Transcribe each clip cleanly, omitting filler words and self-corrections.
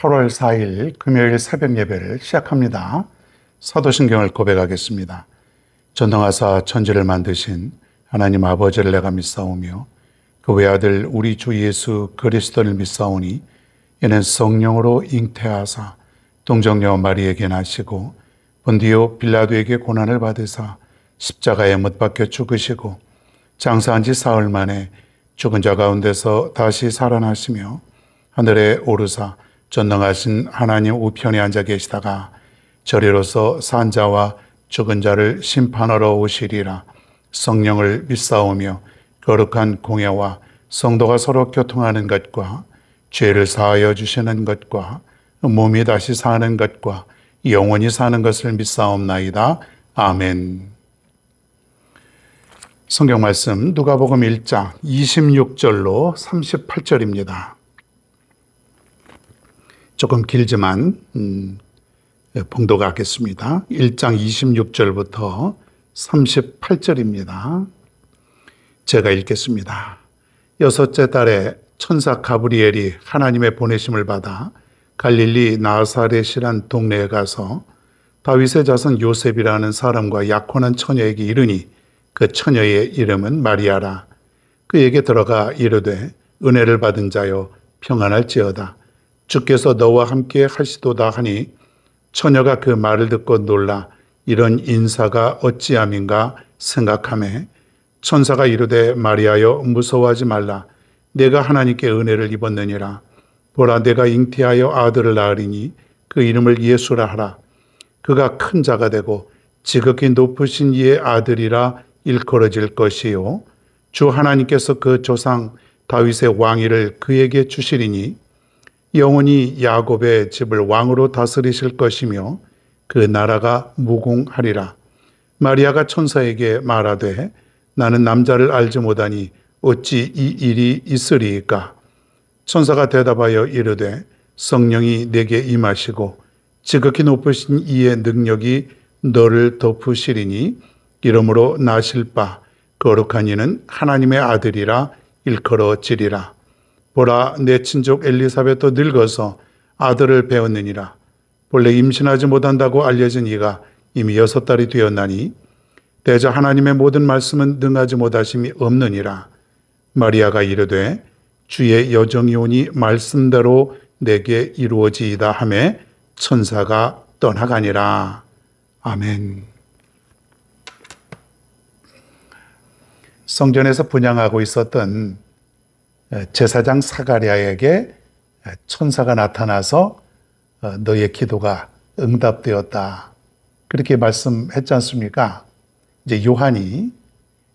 8월 4일 금요일 새벽 예배를 시작합니다. 사도신경을 고백하겠습니다. 전능하사 천지를 만드신 하나님 아버지를 내가 믿사오며 그 외아들 우리 주 예수 그리스도를 믿사오니 이는 성령으로 잉태하사 동정녀 마리에게 나시고 본디오 빌라도에게 고난을 받으사 십자가에 못 박혀 죽으시고 장사한 지 사흘 만에 죽은 자 가운데서 다시 살아나시며 하늘에 오르사 전능하신 하나님 우편에 앉아 계시다가 저리로서 산 자와 죽은 자를 심판하러 오시리라. 성령을 믿사오며 거룩한 공예와 성도가 서로 교통하는 것과 죄를 사하여 주시는 것과 몸이 다시 사는 것과 영원히 사는 것을 믿사옵나이다. 아멘. 성경 말씀 누가복음 1장 26절로 38절입니다. 조금 길지만 봉독하겠습니다. 1장 26절부터 38절입니다. 제가 읽겠습니다. 여섯째 달에 천사 가브리엘이 하나님의 보내심을 받아 갈릴리 나사렛이란 동네에 가서 다윗의 자손 요셉이라는 사람과 약혼한 처녀에게 이르니 그 처녀의 이름은 마리아라. 그에게 들어가 이르되 은혜를 받은 자여 평안할지어다. 주께서 너와 함께 하시도다 하니 처녀가 그 말을 듣고 놀라 이런 인사가 어찌함인가 생각하매 천사가 이르되 마리아여 무서워하지 말라. 내가 하나님께 은혜를 입었느니라. 보라 내가 잉태하여 아들을 낳으리니 그 이름을 예수라 하라. 그가 큰 자가 되고 지극히 높으신 이의 아들이라 일컬어질 것이요 주 하나님께서 그 조상 다윗의 왕위를 그에게 주시리니 영원히 야곱의 집을 왕으로 다스리실 것이며 그 나라가 무궁하리라. 마리아가 천사에게 말하되 나는 남자를 알지 못하니 어찌 이 일이 있으리이까. 천사가 대답하여 이르되 성령이 내게 임하시고 지극히 높으신 이의 능력이 너를 덮으시리니 이러므로 나실 바 거룩한 이는 하나님의 아들이라 일컬어지리라. 보라 내 친족 엘리사벳도 늙어서 아들을 배웠느니라. 본래 임신하지 못한다고 알려진 이가 이미 6달이 되었나니 대저 하나님의 모든 말씀은 능하지 못하심이 없느니라. 마리아가 이르되 주의 여정이 오니 말씀대로 내게 이루어지이다 하매 천사가 떠나가니라. 아멘. 성전에서 분향하고 있었던 제사장 사가랴에게 천사가 나타나서 너의 기도가 응답되었다. 그렇게 말씀했지 않습니까? 이제 요한이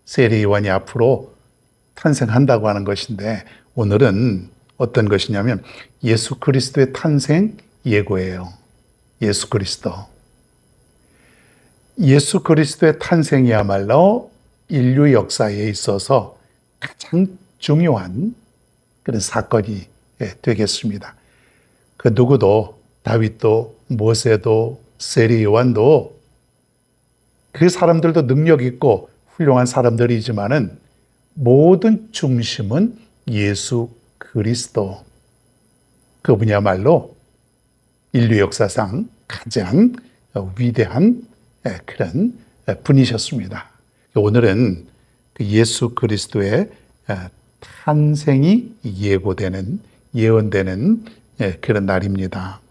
세례 요한이 앞으로 탄생한다고 하는 것인데 오늘은 어떤 것이냐면 예수 그리스도의 탄생 예고예요. 예수 그리스도. 예수 그리스도의 탄생이야말로 인류 역사에 있어서 가장 중요한 그런 사건이 되겠습니다. 그 누구도 다윗도 모세도 세례 요한도 그 사람들도 능력 있고 훌륭한 사람들이지만은 모든 중심은 예수 그리스도. 그분이야말로 인류 역사상 가장 위대한 그런 분이셨습니다. 오늘은 예수 그리스도의 탄생이 예고되는, 예언되는 그런 날입니다.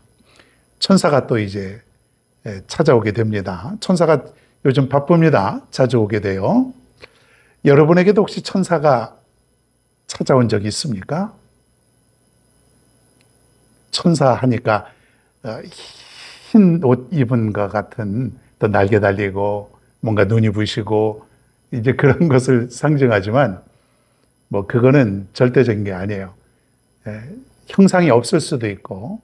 천사가 또 이제 찾아오게 됩니다. 천사가 요즘 바쁩니다. 자주 오게 돼요. 여러분에게도 혹시 천사가 찾아온 적이 있습니까? 천사 하니까 흰 옷 입은 것 같은 또 날개 달리고 뭔가 눈이 부시고 이제 그런 것을 상징하지만 뭐 그거는 절대적인 게 아니에요. 형상이 없을 수도 있고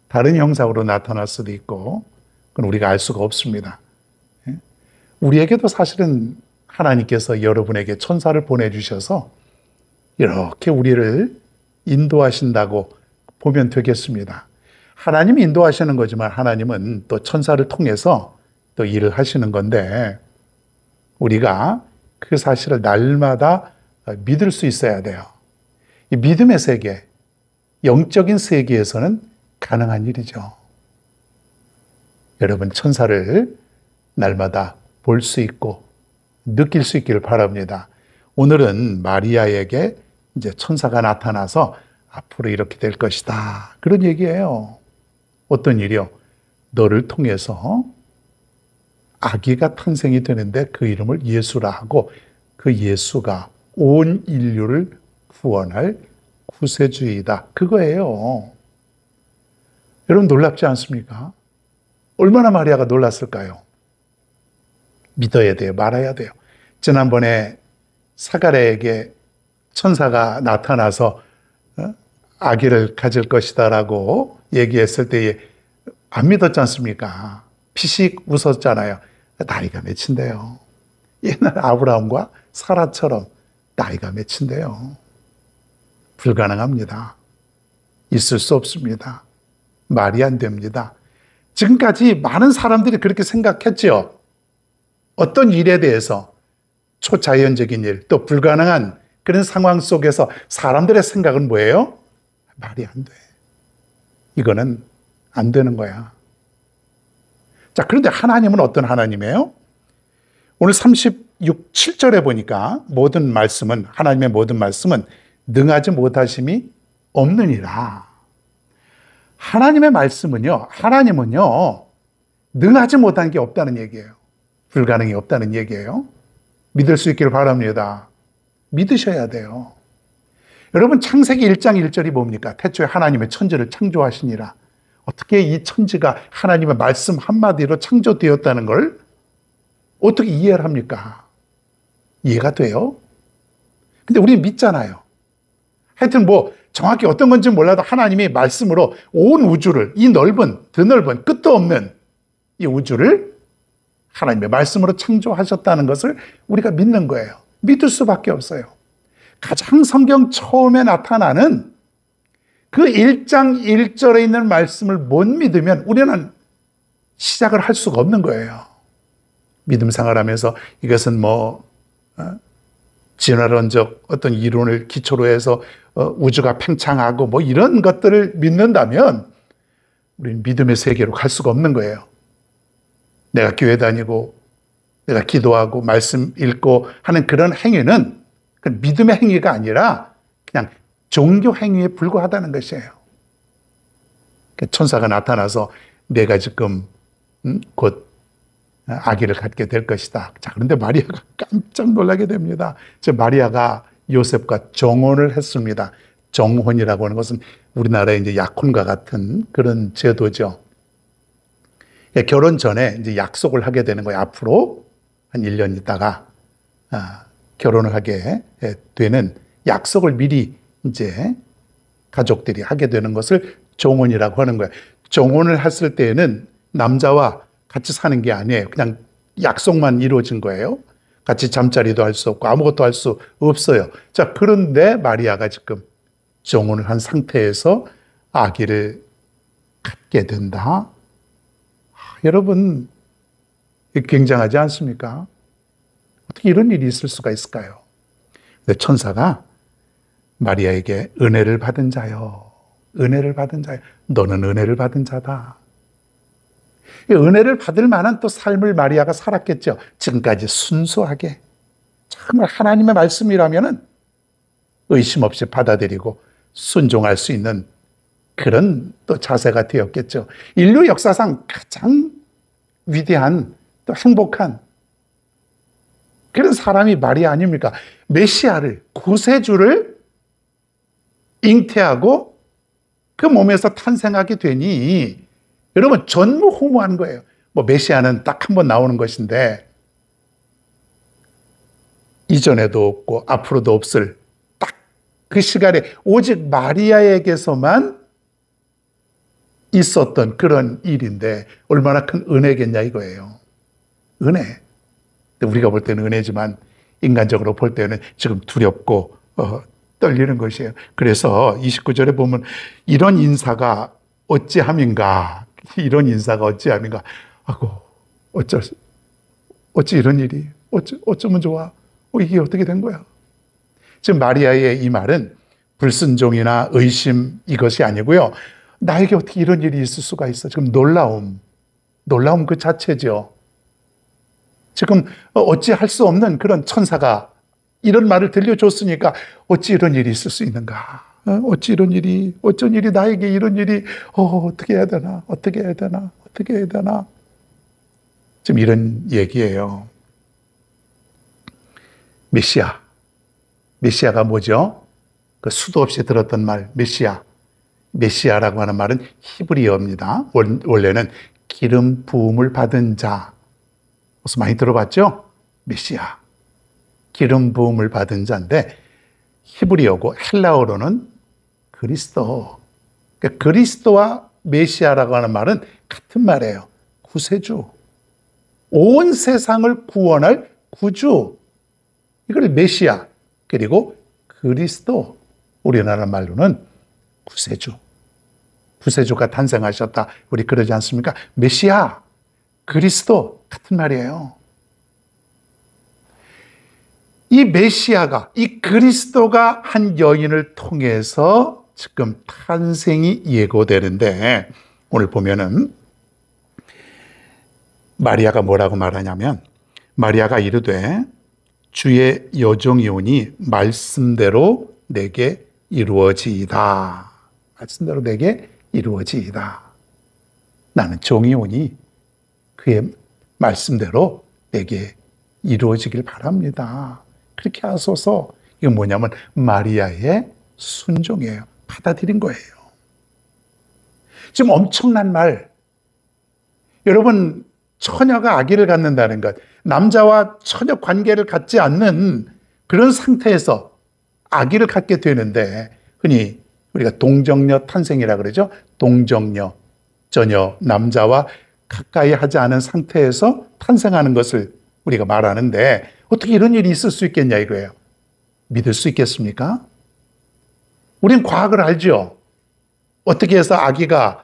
다른 형상으로 나타날 수도 있고 그건 우리가 알 수가 없습니다. 우리에게도 사실은 하나님께서 여러분에게 천사를 보내주셔서 이렇게 우리를 인도하신다고 보면 되겠습니다. 하나님이 인도하시는 거지만 하나님은 또 천사를 통해서 또 일을 하시는 건데 우리가 그 사실을 날마다 믿을 수 있어야 돼요. 이 믿음의 세계, 영적인 세계에서는 가능한 일이죠. 여러분, 천사를 날마다 볼 수 있고 느낄 수 있기를 바랍니다. 오늘은 마리아에게 이제 천사가 나타나서 앞으로 이렇게 될 것이다, 그런 얘기예요. 어떤 일이요? 너를 통해서 아기가 탄생이 되는데 그 이름을 예수라 하고, 그 예수가 온 인류를 구원할 구세주이다, 그거예요. 여러분, 놀랍지 않습니까? 얼마나 마리아가 놀랐을까요? 믿어야 돼요, 말아야 돼요. 지난번에 사가랴에게 천사가 나타나서 아기를 가질 것이다라고 얘기했을 때에 안 믿었지 않습니까? 피식 웃었잖아요. 나이가 몇인데요? 옛날 아브라함과 사라처럼 나이가 몇인데요? 불가능합니다. 있을 수 없습니다. 말이 안 됩니다. 지금까지 많은 사람들이 그렇게 생각했죠. 어떤 일에 대해서 초자연적인 일, 또 불가능한 그런 상황 속에서 사람들의 생각은 뭐예요? 말이 안 돼. 이거는 안 되는 거야. 자, 그런데 하나님은 어떤 하나님이에요? 오늘 7절에 보니까 모든 말씀은, 하나님의 모든 말씀은 능하지 못하심이 없느니라. 하나님의 말씀은요, 하나님은요, 능하지 못한 게 없다는 얘기예요. 불가능이 없다는 얘기예요. 믿을 수 있기를 바랍니다. 믿으셔야 돼요. 여러분, 창세기 1장 1절이 뭡니까? 태초에 하나님의 천지를 창조하시니라. 어떻게 이 천지가 하나님의 말씀 한마디로 창조되었다는 걸 어떻게 이해를 합니까? 이해가 돼요? 근데 우리는 믿잖아요. 하여튼 뭐 정확히 어떤 건지 몰라도 하나님이 말씀으로 온 우주를, 이 넓은, 드넓은, 끝도 없는 이 우주를 하나님의 말씀으로 창조하셨다는 것을 우리가 믿는 거예요. 믿을 수밖에 없어요. 가장 성경 처음에 나타나는 그 1장 1절에 있는 말씀을 못 믿으면 우리는 시작을 할 수가 없는 거예요. 믿음 생활하면서 이것은 진화론적 어떤 이론을 기초로 해서 우주가 팽창하고 뭐 이런 것들을 믿는다면 우리는 믿음의 세계로 갈 수가 없는 거예요. 내가 교회 다니고 내가 기도하고 말씀 읽고 하는 그런 행위는 그 믿음의 행위가 아니라 그냥 종교 행위에 불과하다는 것이에요. 천사가 나타나서 내가 지금 곧 아기를 갖게 될 것이다. 자, 그런데 마리아가 깜짝 놀라게 됩니다. 마리아가 요셉과 정혼을 했습니다. 정혼이라고 하는 것은 우리나라의 이제 약혼과 같은 그런 제도죠. 결혼 전에 이제 약속을 하게 되는 거예요. 앞으로 한 1년 있다가 결혼을 하게 되는 약속을 미리 이제 가족들이 하게 되는 것을 정혼이라고 하는 거예요. 정혼을 했을 때에는 남자와 같이 사는 게 아니에요. 그냥 약속만 이루어진 거예요. 같이 잠자리도 할 수 없고 아무것도 할 수 없어요. 자, 그런데 마리아가 지금 정혼을 한 상태에서 아기를 갖게 된다. 여러분, 굉장하지 않습니까? 어떻게 이런 일이 있을 수가 있을까요? 근데 천사가 마리아에게 은혜를 받은 자요. 은혜를 받은 자요. 너는 은혜를 받은 자다. 은혜를 받을 만한 또 삶을 마리아가 살았겠죠. 지금까지 순수하게 정말 하나님의 말씀이라면 의심 없이 받아들이고 순종할 수 있는 그런 또 자세가 되었겠죠. 인류 역사상 가장 위대한 또 행복한 그런 사람이 마리아 아닙니까? 메시아를, 구세주를 잉태하고 그 몸에서 탄생하게 되니 여러분 전무후무한 거예요. 메시아는 딱 한 번 나오는 것인데 이전에도 없고 앞으로도 없을 딱 그 시간에 오직 마리아에게서만 있었던 그런 일인데 얼마나 큰 은혜겠냐 이거예요. 은혜. 우리가 볼 때는 은혜지만 인간적으로 볼 때는 지금 두렵고 떨리는 것이에요. 그래서 29절에 보면 이런 인사가 어찌함인가. 이런 인사가 어찌함인가. 아고 어찌 이런 일이 어쩌면 좋아. 이게 어떻게 된 거야. 지금 마리아의 이 말은 불순종이나 의심 이것이 아니고요. 나에게 어떻게 이런 일이 있을 수가 있어? 지금 놀라움 그 자체죠. 지금 어찌 할 수 없는 그런 천사가 이런 말을 들려줬으니까 어찌 이런 일이 있을 수 있는가? 어찌 이런 일이, 어쩐 일이 나에게 이런 일이, 어떻게 해야 되나? 어떻게 해야 되나? 어떻게 해야 되나? 지금 이런 얘기예요. 메시아가 뭐죠? 그 수도 없이 들었던 말, 메시아라고 하는 말은 히브리어입니다. 원래는 기름 부음을 받은 자. 무슨 많이 들어봤죠? 메시아. 기름 부음을 받은 자인데 히브리어고 헬라어로는 그리스도. 그러니까 그리스도와 메시아라고 하는 말은 같은 말이에요. 구세주. 온 세상을 구원할 구주. 이걸 메시아. 그리고 그리스도. 우리나라 말로는 구세주. 구세주가 탄생하셨다. 우리 그러지 않습니까? 메시아, 그리스도 같은 말이에요. 이 메시아가, 이 그리스도가 한 여인을 통해서 지금 탄생이 예고되는데 오늘 보면은 마리아가 뭐라고 말하냐면 마리아가 이르되 주의 여종이오니 말씀대로 내게 이루어지이다. 말씀대로 내게 이루어지이다. 나는 종이오니 그의 말씀대로 내게 이루어지길 바랍니다. 그렇게 하소서. 이건 뭐냐면 마리아의 순종이에요. 받아들인 거예요. 지금 엄청난 말. 여러분, 처녀가 아기를 갖는다는 것, 남자와 전혀 관계를 갖지 않는 그런 상태에서 아기를 갖게 되는데 흔히 우리가 동정녀 탄생이라 그러죠. 동정녀, 전혀 남자와 가까이 하지 않은 상태에서 탄생하는 것을 우리가 말하는데 어떻게 이런 일이 있을 수 있겠냐 이거예요. 믿을 수 있겠습니까? 우린 과학을 알죠. 어떻게 해서 아기가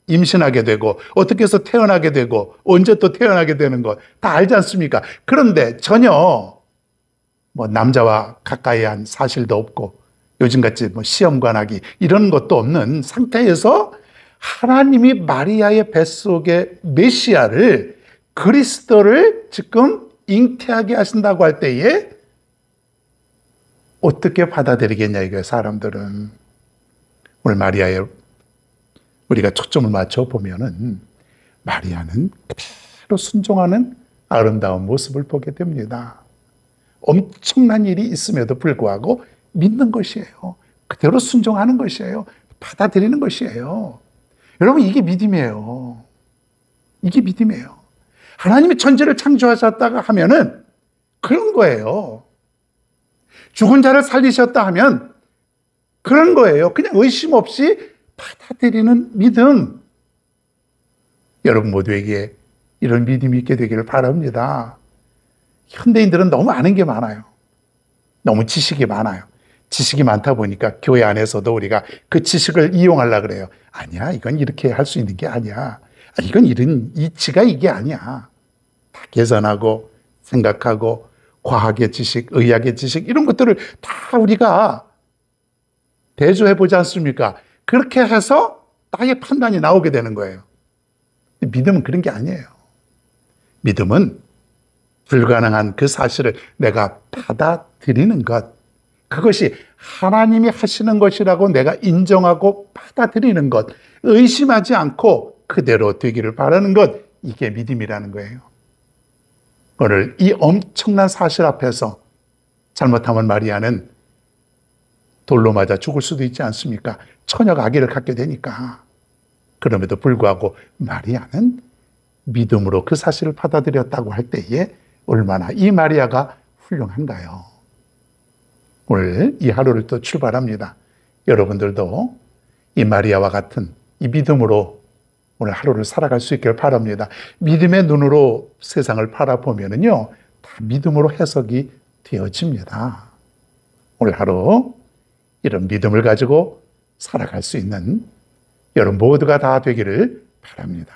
임신하게 되고 어떻게 해서 태어나게 되고 언제 또 태어나게 되는 것 다 알지 않습니까? 그런데 전혀 뭐 남자와 가까이 한 사실도 없고 요즘같이 뭐 시험관하기 이런 것도 없는 상태에서 하나님이 마리아의 뱃속에 메시아를 그리스도를 지금 잉태하게 하신다고 할 때에 어떻게 받아들이겠냐 이거예요. 사람들은. 오늘 마리아에 우리가 초점을 맞춰 보면은 마리아는 그대로 순종하는 아름다운 모습을 보게 됩니다. 엄청난 일이 있음에도 불구하고 믿는 것이에요. 그대로 순종하는 것이에요. 받아들이는 것이에요. 여러분, 이게 믿음이에요. 이게 믿음이에요. 하나님이 천지를 창조하셨다가 하면은 그런 거예요. 죽은 자를 살리셨다 하면 그런 거예요. 그냥 의심 없이 받아들이는 믿음. 여러분 모두에게 이런 믿음이 있게 되기를 바랍니다. 현대인들은 너무 아는 게 많아요. 너무 지식이 많아요. 지식이 많다 보니까 교회 안에서도 우리가 그 지식을 이용하려고 그래요. 아니야, 이건 이렇게 할 수 있는 게 아니야. 이건 이런 이치가 이게 아니야. 다 계산하고 생각하고 과학의 지식, 의학의 지식 이런 것들을 다 우리가 대조해 보지 않습니까? 그렇게 해서 나의 판단이 나오게 되는 거예요. 믿음은 그런 게 아니에요. 믿음은 불가능한 그 사실을 내가 받아들이는 것, 그것이 하나님이 하시는 것이라고 내가 인정하고 받아들이는 것, 의심하지 않고 그대로 되기를 바라는 것, 이게 믿음이라는 거예요. 오늘 이 엄청난 사실 앞에서 잘못하면 마리아는 돌로 맞아 죽을 수도 있지 않습니까? 처녀가 아기를 갖게 되니까. 그럼에도 불구하고 마리아는 믿음으로 그 사실을 받아들였다고 할 때에 얼마나 이 마리아가 훌륭한가요? 오늘 이 하루를 또 출발합니다. 여러분들도 이 마리아와 같은 이 믿음으로 오늘 하루를 살아갈 수 있기를 바랍니다. 믿음의 눈으로 세상을 바라보면은요, 다 믿음으로 해석이 되어집니다. 오늘 하루 이런 믿음을 가지고 살아갈 수 있는 여러분 모두가 다 되기를 바랍니다.